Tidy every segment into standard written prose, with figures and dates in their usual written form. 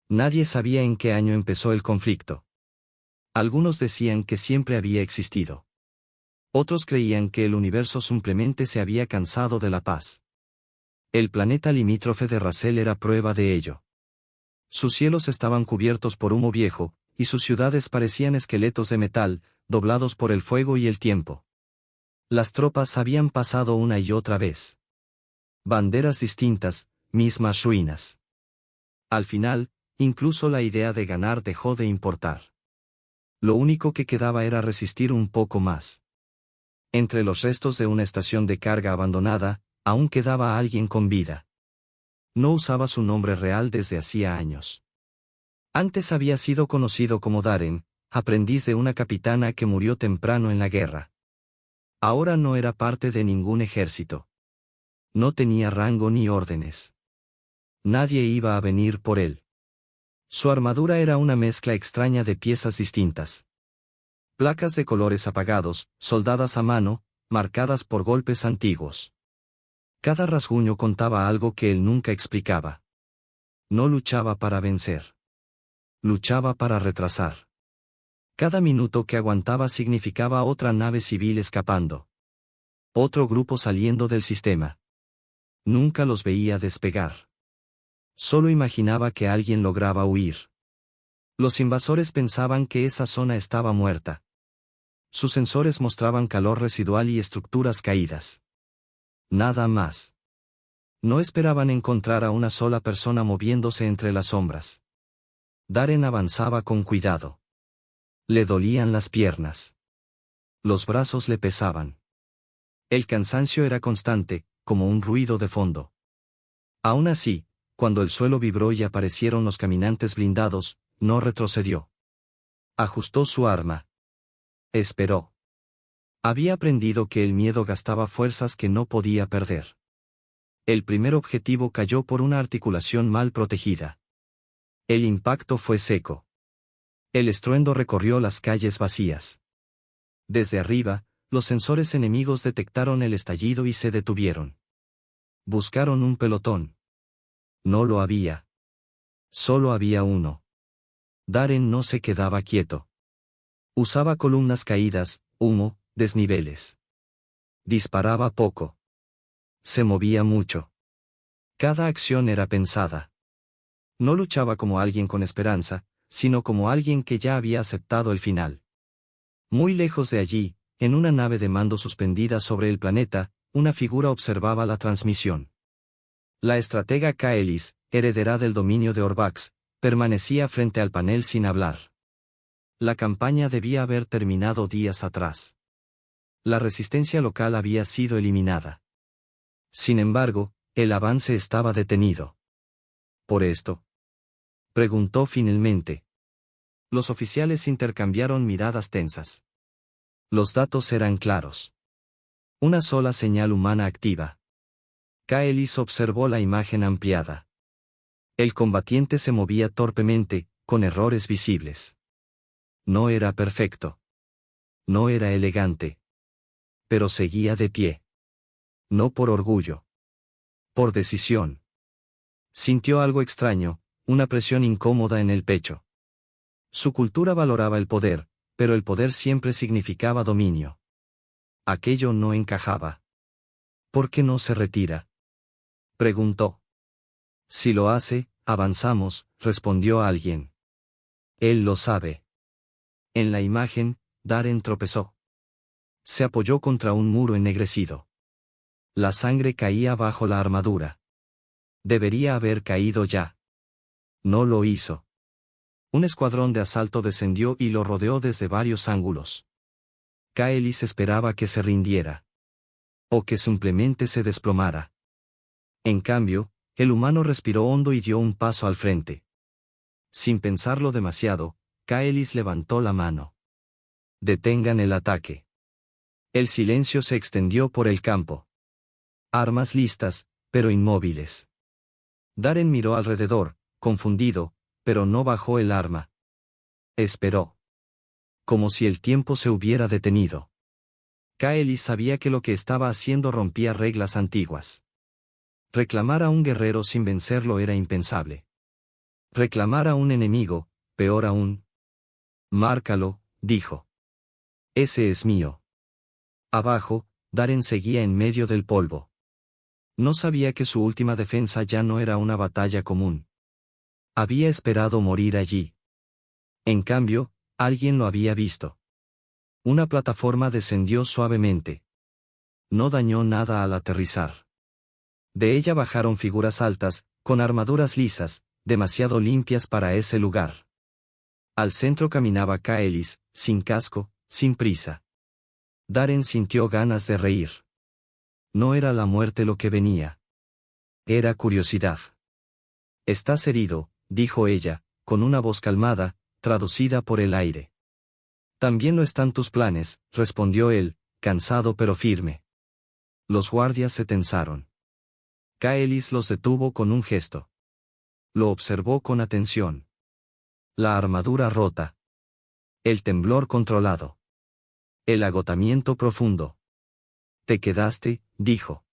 Nadie sabía en qué año empezó el conflicto. Algunos decían que siempre había existido. Otros creían que el universo simplemente se había cansado de la paz. El planeta limítrofe de Rasel era prueba de ello. Sus cielos estaban cubiertos por humo viejo, y sus ciudades parecían esqueletos de metal, doblados por el fuego y el tiempo. Las tropas habían pasado una y otra vez. Banderas distintas, mismas ruinas. Al final, incluso la idea de ganar dejó de importar. Lo único que quedaba era resistir un poco más. Entre los restos de una estación de carga abandonada, aún quedaba alguien con vida. No usaba su nombre real desde hacía años. Antes había sido conocido como Darren, aprendiz de una capitana que murió temprano en la guerra. Ahora no era parte de ningún ejército. No tenía rango ni órdenes. Nadie iba a venir por él. Su armadura era una mezcla extraña de piezas distintas. Placas de colores apagados, soldadas a mano, marcadas por golpes antiguos. Cada rasguño contaba algo que él nunca explicaba. No luchaba para vencer. Luchaba para retrasar. Cada minuto que aguantaba significaba otra nave civil escapando. Otro grupo saliendo del sistema. Nunca los veía despegar. Solo imaginaba que alguien lograba huir. Los invasores pensaban que esa zona estaba muerta. Sus sensores mostraban calor residual y estructuras caídas. Nada más. No esperaban encontrar a una sola persona moviéndose entre las sombras. Darren avanzaba con cuidado. Le dolían las piernas. Los brazos le pesaban. El cansancio era constante, como un ruido de fondo. Aún así, cuando el suelo vibró y aparecieron los caminantes blindados, no retrocedió. Ajustó su arma. Esperó. Había aprendido que el miedo gastaba fuerzas que no podía perder. El primer objetivo cayó por una articulación mal protegida. El impacto fue seco. El estruendo recorrió las calles vacías. Desde arriba, los sensores enemigos detectaron el estallido y se detuvieron. Buscaron un pelotón. No lo había. Solo había uno. Darren no se quedaba quieto. Usaba columnas caídas, humo, desniveles. Disparaba poco. Se movía mucho. Cada acción era pensada. No luchaba como alguien con esperanza, sino como alguien que ya había aceptado el final. Muy lejos de allí, en una nave de mando suspendida sobre el planeta, una figura observaba la transmisión. La estratega Kaelis, heredera del dominio de Orvax, permanecía frente al panel sin hablar. La campaña debía haber terminado días atrás. La resistencia local había sido eliminada. Sin embargo, el avance estaba detenido. ¿Por esto?, preguntó finalmente. Los oficiales intercambiaron miradas tensas. Los datos eran claros. Una sola señal humana activa. Kaelis observó la imagen ampliada. El combatiente se movía torpemente, con errores visibles. No era perfecto. No era elegante. Pero seguía de pie. No por orgullo. Por decisión. Sintió algo extraño, una presión incómoda en el pecho. Su cultura valoraba el poder, pero el poder siempre significaba dominio. Aquello no encajaba. ¿Por qué no se retira?, preguntó. Si lo hace, avanzamos, respondió alguien. Él lo sabe. En la imagen, Darren tropezó. Se apoyó contra un muro ennegrecido. La sangre caía bajo la armadura. Debería haber caído ya. No lo hizo. Un escuadrón de asalto descendió y lo rodeó desde varios ángulos. Kaelis esperaba que se rindiera. O que simplemente se desplomara. En cambio, el humano respiró hondo y dio un paso al frente. Sin pensarlo demasiado, Kaelis levantó la mano. Detengan el ataque. El silencio se extendió por el campo. Armas listas, pero inmóviles. Darren miró alrededor, confundido, pero no bajó el arma. Esperó. Como si el tiempo se hubiera detenido. Kaelis sabía que lo que estaba haciendo rompía reglas antiguas. Reclamar a un guerrero sin vencerlo era impensable. Reclamar a un enemigo, peor aún. Márcalo, dijo. Ese es mío. Abajo, Darren seguía en medio del polvo. No sabía que su última defensa ya no era una batalla común. Había esperado morir allí. En cambio, alguien lo había visto. Una plataforma descendió suavemente. No dañó nada al aterrizar. De ella bajaron figuras altas, con armaduras lisas, demasiado limpias para ese lugar. Al centro caminaba Kaelis, sin casco, sin prisa. Darren sintió ganas de reír. No era la muerte lo que venía. Era curiosidad. «Estás herido», dijo ella, con una voz calmada, traducida por el aire. «También lo están tus planes», respondió él, cansado pero firme. Los guardias se tensaron. Kaelis los detuvo con un gesto. Lo observó con atención. La armadura rota. El temblor controlado. El agotamiento profundo. «Te quedaste», dijo.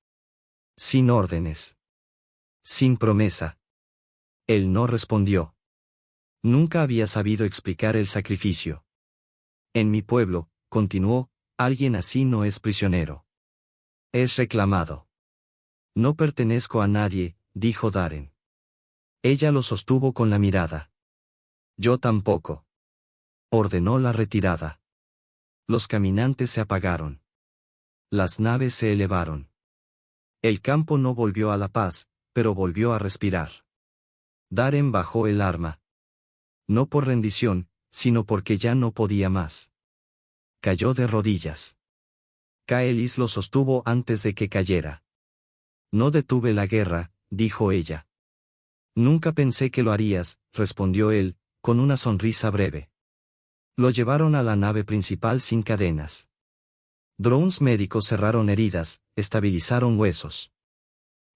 «Sin órdenes. Sin promesa». Él no respondió. Nunca había sabido explicar el sacrificio. «En mi pueblo», continuó, «alguien así no es prisionero. Es reclamado». «No pertenezco a nadie», dijo Darren. Ella lo sostuvo con la mirada. «Yo tampoco». Ordenó la retirada. Los caminantes se apagaron. Las naves se elevaron. El campo no volvió a la paz, pero volvió a respirar. Darren bajó el arma. No por rendición, sino porque ya no podía más. Cayó de rodillas. Kaelis lo sostuvo antes de que cayera. «No detuve la guerra», dijo ella. «Nunca pensé que lo harías», respondió él, con una sonrisa breve. Lo llevaron a la nave principal sin cadenas. Drones médicos cerraron heridas, estabilizaron huesos.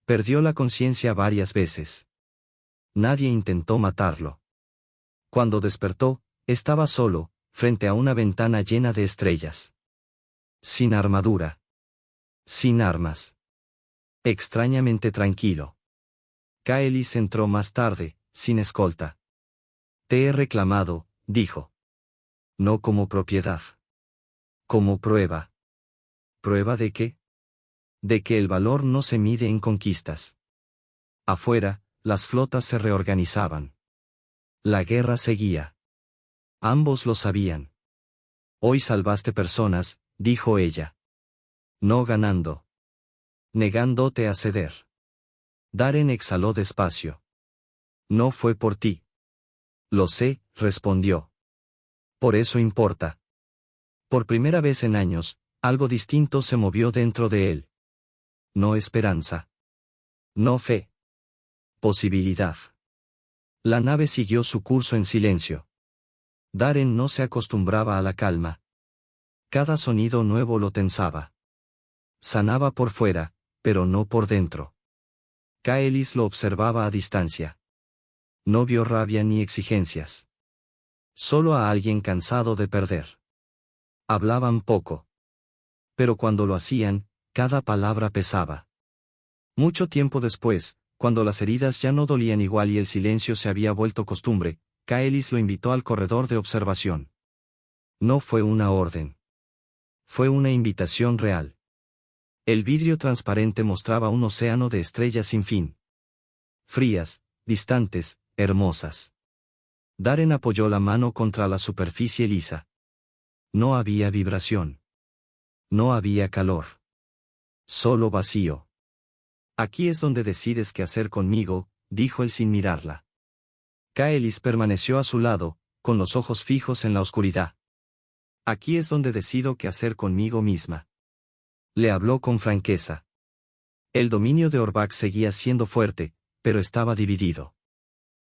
Perdió la conciencia varias veces. Nadie intentó matarlo. Cuando despertó, estaba solo, frente a una ventana llena de estrellas. Sin armadura. Sin armas. Extrañamente tranquilo. Kaelis entró más tarde, sin escolta. «Te he reclamado», dijo. «No como propiedad. Como prueba». «¿Prueba de qué?» «De que el valor no se mide en conquistas». Afuera, las flotas se reorganizaban. La guerra seguía. Ambos lo sabían. «Hoy salvaste personas», dijo ella. «No ganando. Negándote a ceder». Darren exhaló despacio. «No fue por ti». «Lo sé», respondió. «Por eso importa». Por primera vez en años, algo distinto se movió dentro de él. No esperanza. No fe. Posibilidad. La nave siguió su curso en silencio. Darren no se acostumbraba a la calma. Cada sonido nuevo lo tensaba. Sanaba por fuera, pero no por dentro. Kaelis lo observaba a distancia. No vio rabia ni exigencias. Solo a alguien cansado de perder. Hablaban poco. Pero cuando lo hacían, cada palabra pesaba. Mucho tiempo después, cuando las heridas ya no dolían igual y el silencio se había vuelto costumbre, Kaelis lo invitó al corredor de observación. No fue una orden. Fue una invitación real. El vidrio transparente mostraba un océano de estrellas sin fin. Frías, distantes, hermosas. Darren apoyó la mano contra la superficie lisa. No había vibración. No había calor. Solo vacío. «Aquí es donde decides qué hacer conmigo», dijo él sin mirarla. Kaelis permaneció a su lado, con los ojos fijos en la oscuridad. «Aquí es donde decido qué hacer conmigo misma». Le habló con franqueza. El dominio de Orvax seguía siendo fuerte, pero estaba dividido.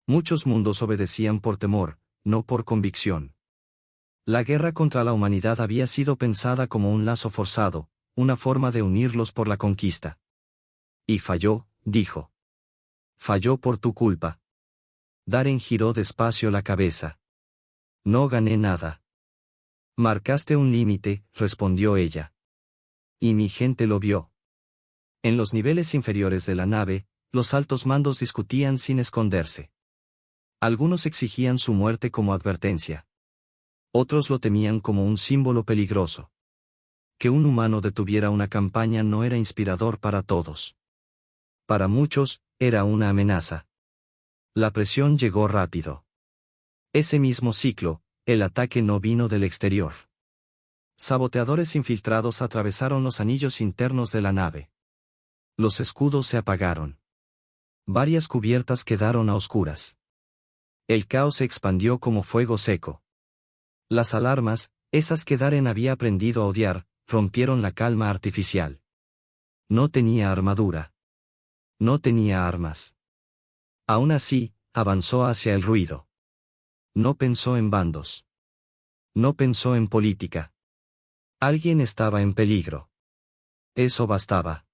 Muchos mundos obedecían por temor, no por convicción. La guerra contra la humanidad había sido pensada como un lazo forzado, una forma de unirlos por la conquista. «Y falló», dijo. «Falló por tu culpa». Darren giró despacio la cabeza. «No gané nada». «Marcaste un límite», respondió ella. «Y mi gente lo vio». En los niveles inferiores de la nave, los altos mandos discutían sin esconderse. Algunos exigían su muerte como advertencia. Otros lo temían como un símbolo peligroso. Que un humano detuviera una campaña no era inspirador para todos. Para muchos, era una amenaza. La presión llegó rápido. Ese mismo ciclo, el ataque no vino del exterior. Saboteadores infiltrados atravesaron los anillos internos de la nave. Los escudos se apagaron. Varias cubiertas quedaron a oscuras. El caos se expandió como fuego seco. Las alarmas, esas que Darren había aprendido a odiar, rompieron la calma artificial. No tenía armadura. No tenía armas. Aún así, avanzó hacia el ruido. No pensó en bandos. No pensó en política. Alguien estaba en peligro. Eso bastaba.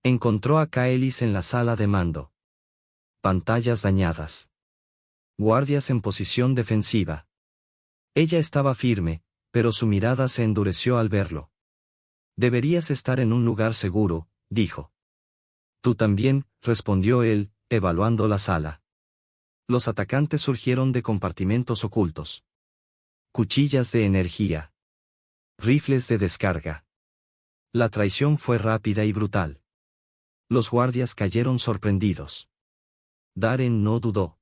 Encontró a Kaelis en la sala de mando. Pantallas dañadas. Guardias en posición defensiva. Ella estaba firme, pero su mirada se endureció al verlo. Deberías estar en un lugar seguro, dijo. Tú también, respondió él, evaluando la sala. Los atacantes surgieron de compartimentos ocultos. Cuchillas de energía. Rifles de descarga. La traición fue rápida y brutal. Los guardias cayeron sorprendidos. Darren no dudó.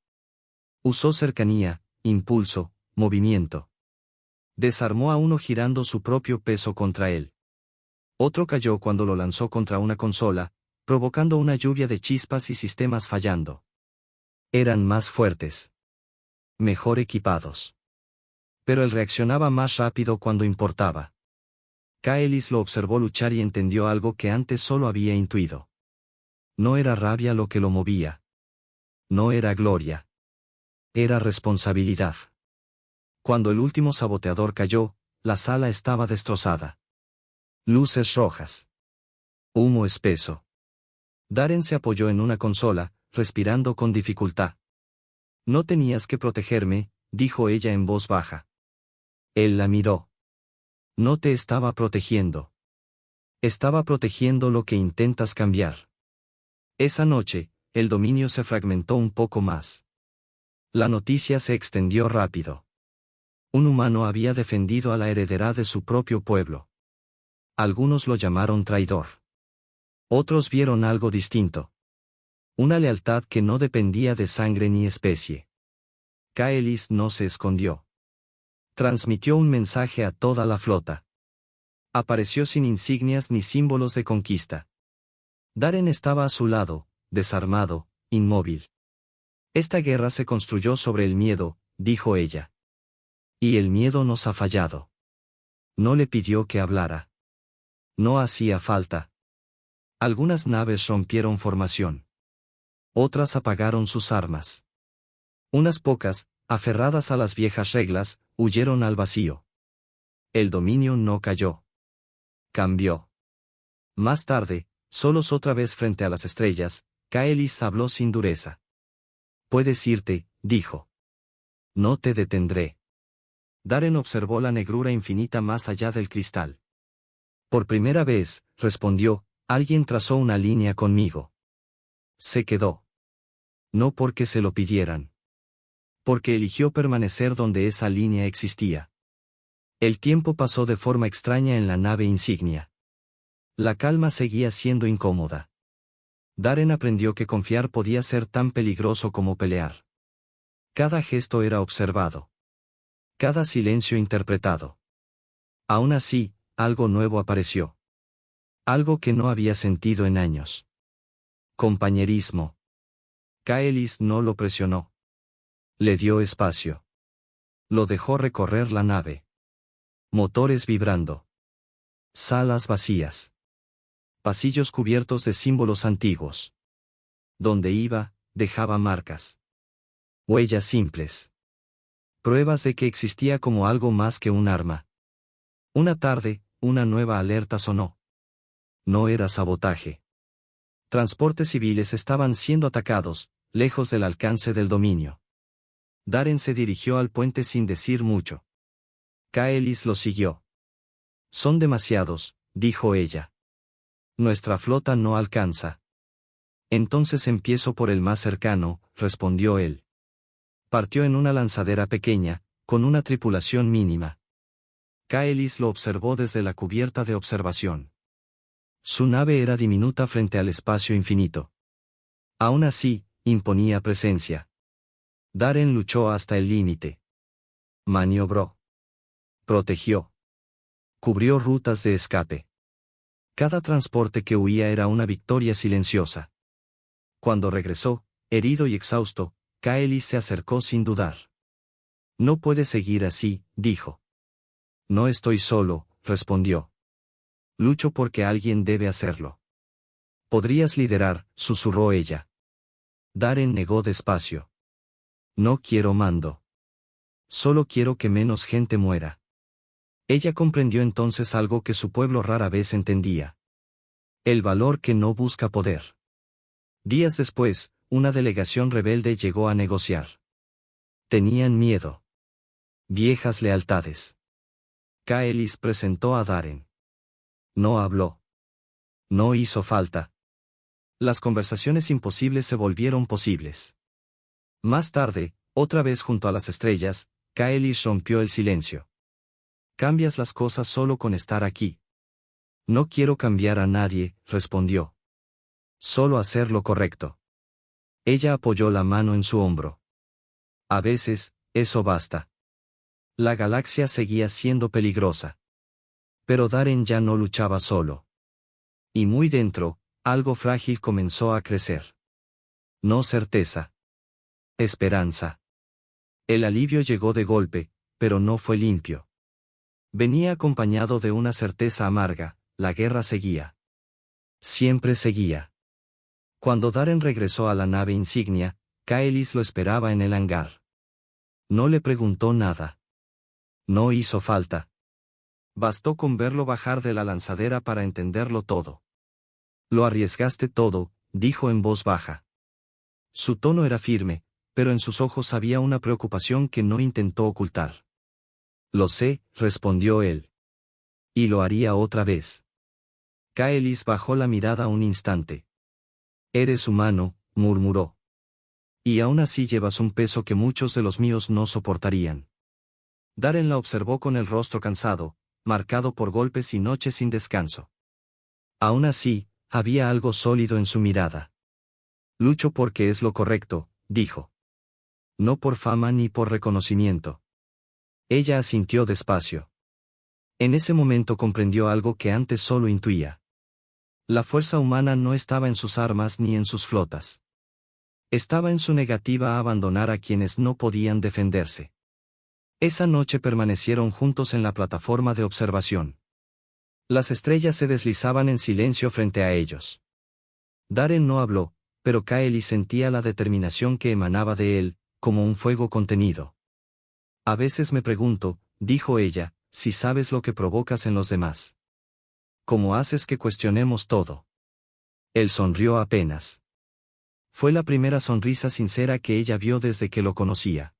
Usó cercanía, impulso, movimiento. Desarmó a uno girando su propio peso contra él. Otro cayó cuando lo lanzó contra una consola, provocando una lluvia de chispas y sistemas fallando. Eran más fuertes. Mejor equipados. Pero él reaccionaba más rápido cuando importaba. Kaelis lo observó luchar y entendió algo que antes solo había intuido. No era rabia lo que lo movía. No era gloria. Era responsabilidad. Cuando el último saboteador cayó, la sala estaba destrozada. Luces rojas. Humo espeso. Darren se apoyó en una consola, respirando con dificultad. No tenías que protegerme, dijo ella en voz baja. Él la miró. No te estaba protegiendo. Estaba protegiendo lo que intentas cambiar. Esa noche, el dominio se fragmentó un poco más. La noticia se extendió rápido. Un humano había defendido a la heredera de su propio pueblo. Algunos lo llamaron traidor. Otros vieron algo distinto. Una lealtad que no dependía de sangre ni especie. Kaelis no se escondió. Transmitió un mensaje a toda la flota. Apareció sin insignias ni símbolos de conquista. Darren estaba a su lado, desarmado, inmóvil. Esta guerra se construyó sobre el miedo, dijo ella. Y el miedo nos ha fallado. No le pidió que hablara. No hacía falta. Algunas naves rompieron formación. Otras apagaron sus armas. Unas pocas, aferradas a las viejas reglas, huyeron al vacío. El dominio no cayó. Cambió. Más tarde, solos otra vez frente a las estrellas, Kaelis habló sin dureza. Puedes irte, dijo. No te detendré. Darren observó la negrura infinita más allá del cristal. Por primera vez, respondió, alguien trazó una línea conmigo. Se quedó. No porque se lo pidieran. Porque eligió permanecer donde esa línea existía. El tiempo pasó de forma extraña en la nave insignia. La calma seguía siendo incómoda. Darren aprendió que confiar podía ser tan peligroso como pelear. Cada gesto era observado. Cada silencio interpretado. Aún así, algo nuevo apareció. Algo que no había sentido en años. Compañerismo. Kaelis no lo presionó. Le dio espacio. Lo dejó recorrer la nave. Motores vibrando. Salas vacías. Pasillos cubiertos de símbolos antiguos. Donde iba, dejaba marcas. Huellas simples. Pruebas de que existía como algo más que un arma. Una tarde, una nueva alerta sonó. No era sabotaje. Transportes civiles estaban siendo atacados, lejos del alcance del dominio. Darren se dirigió al puente sin decir mucho. Kaelis lo siguió. Son demasiados, dijo ella. Nuestra flota no alcanza. Entonces empiezo por el más cercano, respondió él. Partió en una lanzadera pequeña, con una tripulación mínima. Kaelis lo observó desde la cubierta de observación. Su nave era diminuta frente al espacio infinito. Aún así, imponía presencia. Darren luchó hasta el límite. Maniobró. Protegió. Cubrió rutas de escape. Cada transporte que huía era una victoria silenciosa. Cuando regresó, herido y exhausto, Kaelis se acercó sin dudar. No puede seguir así, dijo. No estoy solo, respondió. Lucho porque alguien debe hacerlo. Podrías liderar, susurró ella. Darren negó despacio. No quiero mando. Solo quiero que menos gente muera. Ella comprendió entonces algo que su pueblo rara vez entendía. El valor que no busca poder. Días después, una delegación rebelde llegó a negociar. Tenían miedo. Viejas lealtades. Kaelis presentó a Darren. No habló. No hizo falta. Las conversaciones imposibles se volvieron posibles. Más tarde, otra vez junto a las estrellas, Kaelis rompió el silencio. Cambias las cosas solo con estar aquí. No quiero cambiar a nadie, respondió. Solo hacer lo correcto. Ella apoyó la mano en su hombro. A veces, eso basta. La galaxia seguía siendo peligrosa. Pero Darren ya no luchaba solo. Y muy dentro, algo frágil comenzó a crecer. No certeza. Esperanza. El alivio llegó de golpe, pero no fue limpio. Venía acompañado de una certeza amarga: la guerra seguía. Siempre seguía. Cuando Darren regresó a la nave insignia, Kaelis lo esperaba en el hangar. No le preguntó nada. No hizo falta. Bastó con verlo bajar de la lanzadera para entenderlo todo. Lo arriesgaste todo, dijo en voz baja. Su tono era firme, pero en sus ojos había una preocupación que no intentó ocultar. Lo sé, respondió él. Y lo haría otra vez. Kaelis bajó la mirada un instante. Eres humano, murmuró. Y aún así llevas un peso que muchos de los míos no soportarían. Darren la observó con el rostro cansado, marcado por golpes y noches sin descanso. Aún así, había algo sólido en su mirada. Lucho porque es lo correcto, dijo. No por fama ni por reconocimiento. Ella asintió despacio. En ese momento comprendió algo que antes solo intuía. La fuerza humana no estaba en sus armas ni en sus flotas. Estaba en su negativa a abandonar a quienes no podían defenderse. Esa noche permanecieron juntos en la plataforma de observación. Las estrellas se deslizaban en silencio frente a ellos. Darren no habló, pero Kaelis sentía la determinación que emanaba de él, como un fuego contenido. A veces me pregunto, dijo ella, si sabes lo que provocas en los demás. ¿Cómo haces que cuestionemos todo? Él sonrió apenas. Fue la primera sonrisa sincera que ella vio desde que lo conocía.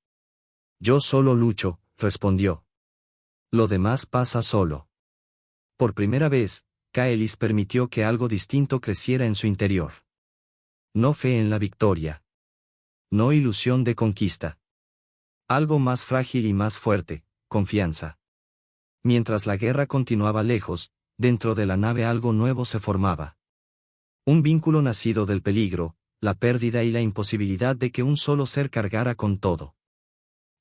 Yo solo lucho, respondió. Lo demás pasa solo. Por primera vez, Kaelis permitió que algo distinto creciera en su interior. No fe en la victoria. No ilusión de conquista. Algo más frágil y más fuerte: confianza. Mientras la guerra continuaba lejos, dentro de la nave algo nuevo se formaba. Un vínculo nacido del peligro, la pérdida y la imposibilidad de que un solo ser cargara con todo.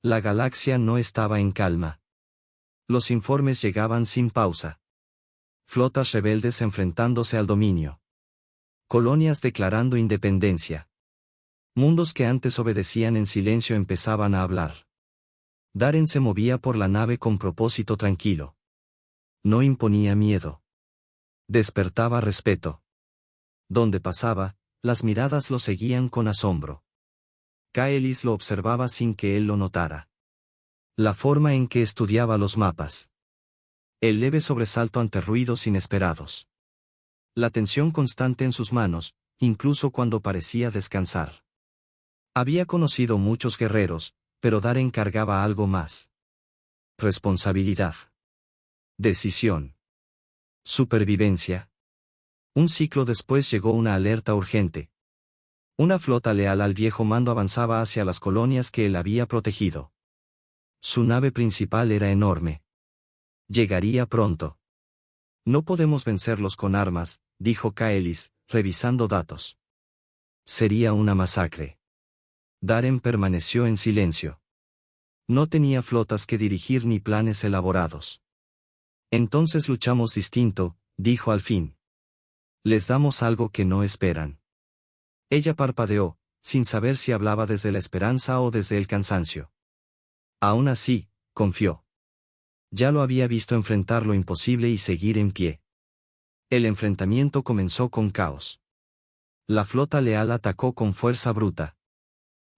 La galaxia no estaba en calma. Los informes llegaban sin pausa. Flotas rebeldes enfrentándose al dominio. Colonias declarando independencia. Mundos que antes obedecían en silencio empezaban a hablar. Darren se movía por la nave con propósito tranquilo. No imponía miedo. Despertaba respeto. Donde pasaba, las miradas lo seguían con asombro. Kaelis lo observaba sin que él lo notara. La forma en que estudiaba los mapas. El leve sobresalto ante ruidos inesperados. La tensión constante en sus manos, incluso cuando parecía descansar. Había conocido muchos guerreros, pero Darren cargaba algo más. Responsabilidad. Decisión. Supervivencia. Un ciclo después llegó una alerta urgente. Una flota leal al viejo mando avanzaba hacia las colonias que él había protegido. Su nave principal era enorme. Llegaría pronto. No podemos vencerlos con armas, dijo Kaelis, revisando datos. Sería una masacre. Darren permaneció en silencio. No tenía flotas que dirigir ni planes elaborados. Entonces luchamos distinto, dijo al fin. Les damos algo que no esperan. Ella parpadeó, sin saber si hablaba desde la esperanza o desde el cansancio. Aún así, confió. Ya lo había visto enfrentar lo imposible y seguir en pie. El enfrentamiento comenzó con caos. La flota leal atacó con fuerza bruta.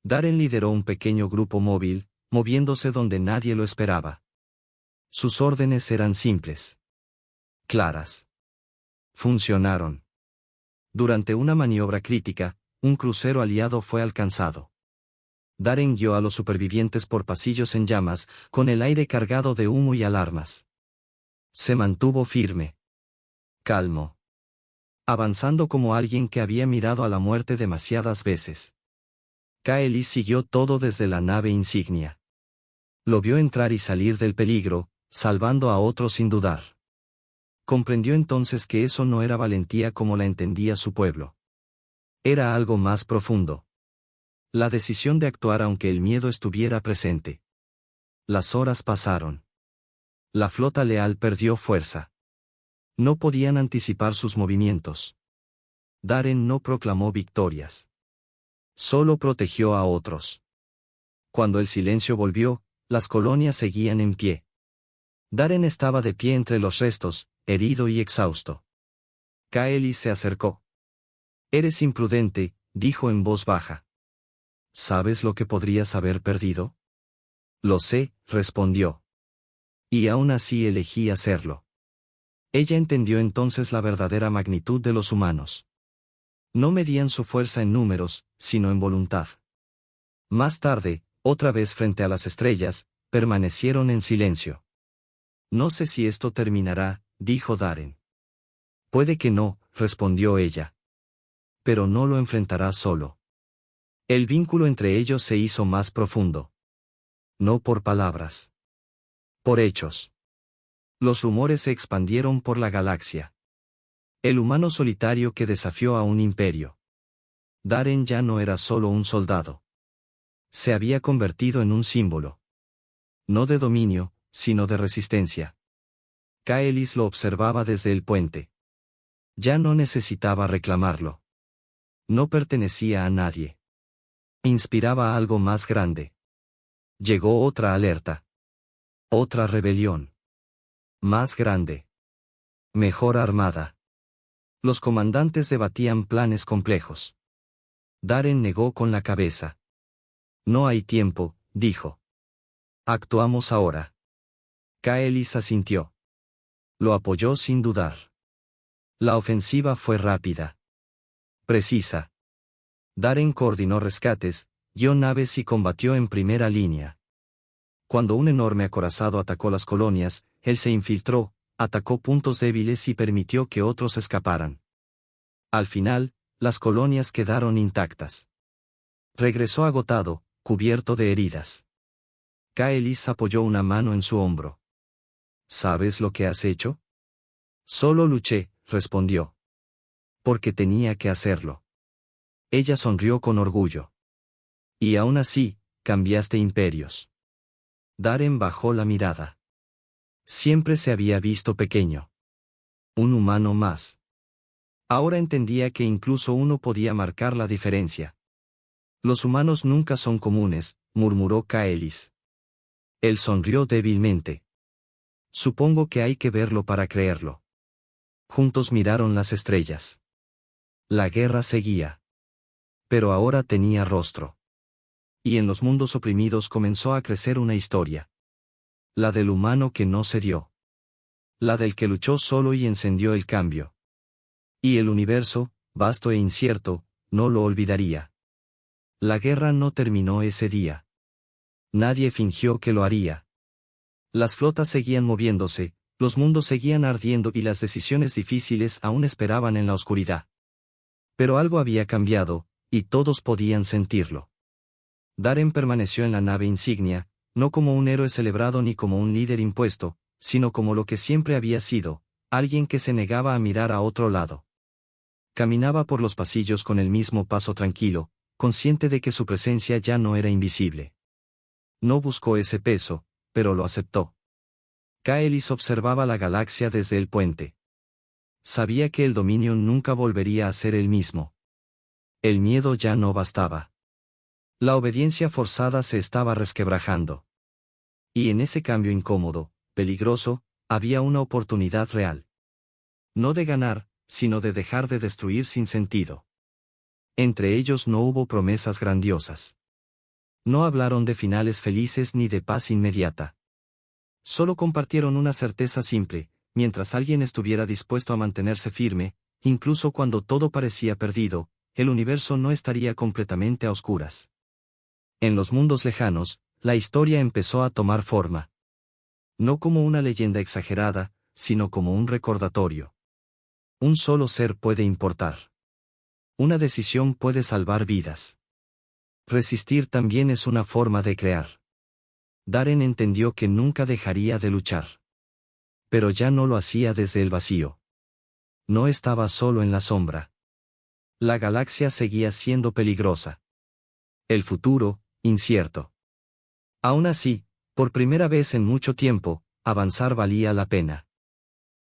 Darren lideró un pequeño grupo móvil, moviéndose donde nadie lo esperaba. Sus órdenes eran simples. Claras. Funcionaron. Durante una maniobra crítica, un crucero aliado fue alcanzado. Darren guió a los supervivientes por pasillos en llamas, con el aire cargado de humo y alarmas. Se mantuvo firme. Calmo. Avanzando como alguien que había mirado a la muerte demasiadas veces. Kaelis siguió todo desde la nave insignia. Lo vio entrar y salir del peligro, salvando a otros sin dudar. Comprendió entonces que eso no era valentía como la entendía su pueblo. Era algo más profundo. La decisión de actuar aunque el miedo estuviera presente. Las horas pasaron. La flota leal perdió fuerza. No podían anticipar sus movimientos. Darren no proclamó victorias. Solo protegió a otros. Cuando el silencio volvió, las colonias seguían en pie. Darren estaba de pie entre los restos, herido y exhausto. Kaelis se acercó. Eres imprudente, dijo en voz baja. ¿Sabes lo que podrías haber perdido? Lo sé, respondió. Y aún así elegí hacerlo. Ella entendió entonces la verdadera magnitud de los humanos. No medían su fuerza en números, sino en voluntad. Más tarde, otra vez frente a las estrellas, permanecieron en silencio. No sé si esto terminará, dijo Darren. Puede que no, respondió ella. Pero no lo enfrentará solo. El vínculo entre ellos se hizo más profundo. No por palabras. Por hechos. Los rumores se expandieron por la galaxia. El humano solitario que desafió a un imperio. Darren ya no era solo un soldado. Se había convertido en un símbolo. No de dominio, sino de resistencia. Kaelis lo observaba desde el puente. Ya no necesitaba reclamarlo. No pertenecía a nadie. Inspiraba algo más grande. Llegó otra alerta. Otra rebelión. Más grande. Mejor armada. Los comandantes debatían planes complejos. Darren negó con la cabeza. No hay tiempo, dijo. Actuamos ahora. Kaelis asintió. Lo apoyó sin dudar. La ofensiva fue rápida. Precisa. Darren coordinó rescates, guió naves y combatió en primera línea. Cuando un enorme acorazado atacó las colonias, él se infiltró, atacó puntos débiles y permitió que otros escaparan. Al final, las colonias quedaron intactas. Regresó agotado, cubierto de heridas. Kaelis apoyó una mano en su hombro. ¿Sabes lo que has hecho? Solo luché, respondió. Porque tenía que hacerlo. Ella sonrió con orgullo. Y aún así, cambiaste imperios. Darren bajó la mirada. Siempre se había visto pequeño. Un humano más. Ahora entendía que incluso uno podía marcar la diferencia. Los humanos nunca son comunes, murmuró Kaelis. Él sonrió débilmente. Supongo que hay que verlo para creerlo. Juntos miraron las estrellas. La guerra seguía. Pero ahora tenía rostro. Y en los mundos oprimidos comenzó a crecer una historia. La del humano que no cedió. La del que luchó solo y encendió el cambio. Y el universo, vasto e incierto, no lo olvidaría. La guerra no terminó ese día. Nadie fingió que lo haría. Las flotas seguían moviéndose, los mundos seguían ardiendo y las decisiones difíciles aún esperaban en la oscuridad. Pero algo había cambiado, y todos podían sentirlo. Darren permaneció en la nave insignia, no como un héroe celebrado ni como un líder impuesto, sino como lo que siempre había sido, alguien que se negaba a mirar a otro lado. Caminaba por los pasillos con el mismo paso tranquilo, consciente de que su presencia ya no era invisible. No buscó ese peso, pero lo aceptó. Kaelis observaba la galaxia desde el puente. Sabía que el Dominion nunca volvería a ser el mismo. El miedo ya no bastaba. La obediencia forzada se estaba resquebrajando. Y en ese cambio incómodo, peligroso, había una oportunidad real. No de ganar, sino de dejar de destruir sin sentido. Entre ellos no hubo promesas grandiosas. No hablaron de finales felices ni de paz inmediata. Solo compartieron una certeza simple: mientras alguien estuviera dispuesto a mantenerse firme, incluso cuando todo parecía perdido, el universo no estaría completamente a oscuras. En los mundos lejanos, la historia empezó a tomar forma. No como una leyenda exagerada, sino como un recordatorio. Un solo ser puede importar. Una decisión puede salvar vidas. Resistir también es una forma de crear. Darren entendió que nunca dejaría de luchar. Pero ya no lo hacía desde el vacío. No estaba solo en la sombra. La galaxia seguía siendo peligrosa. El futuro, incierto. Aún así, por primera vez en mucho tiempo, avanzar valía la pena.